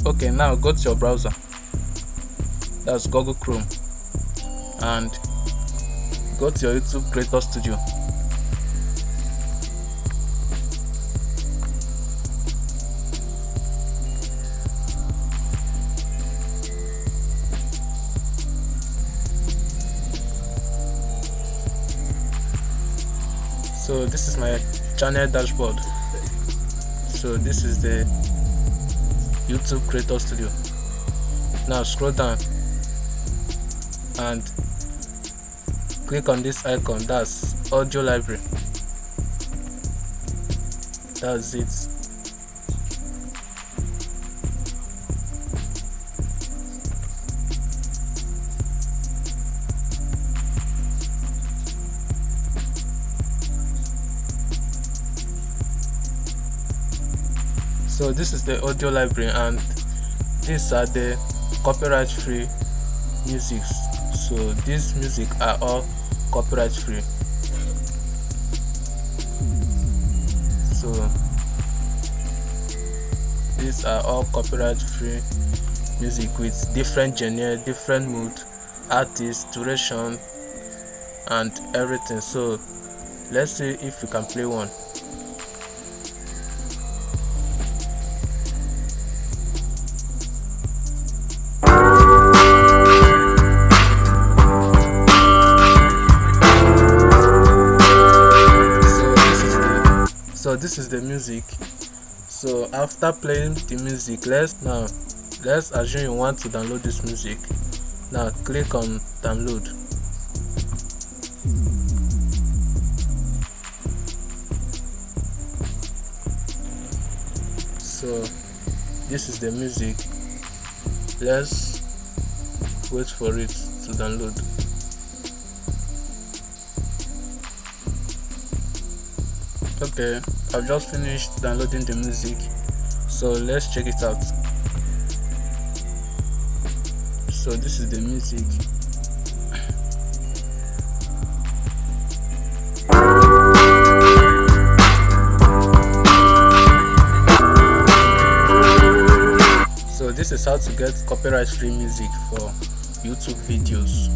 Okay, now go to your browser, that's Google Chrome, and go to your YouTube Creator Studio. So this is my channel dashboard. So this is the YouTube Creator Studio. Now scroll down and click on this icon, that's audio library. That's it. So this is the audio library, and these are the copyright free music. So these music are all copyright free. So these are all copyright free music with different genre, different mood, artist, duration, and everything. So let's see if we can play one. So this is the music. So after playing the music, let's assume you want to download this music. Now click on download. So this is the music. Let's wait for it to download. Okay, I've just finished downloading the music, so let's check it out. So this is the music. So this is how to get copyright free music for YouTube videos.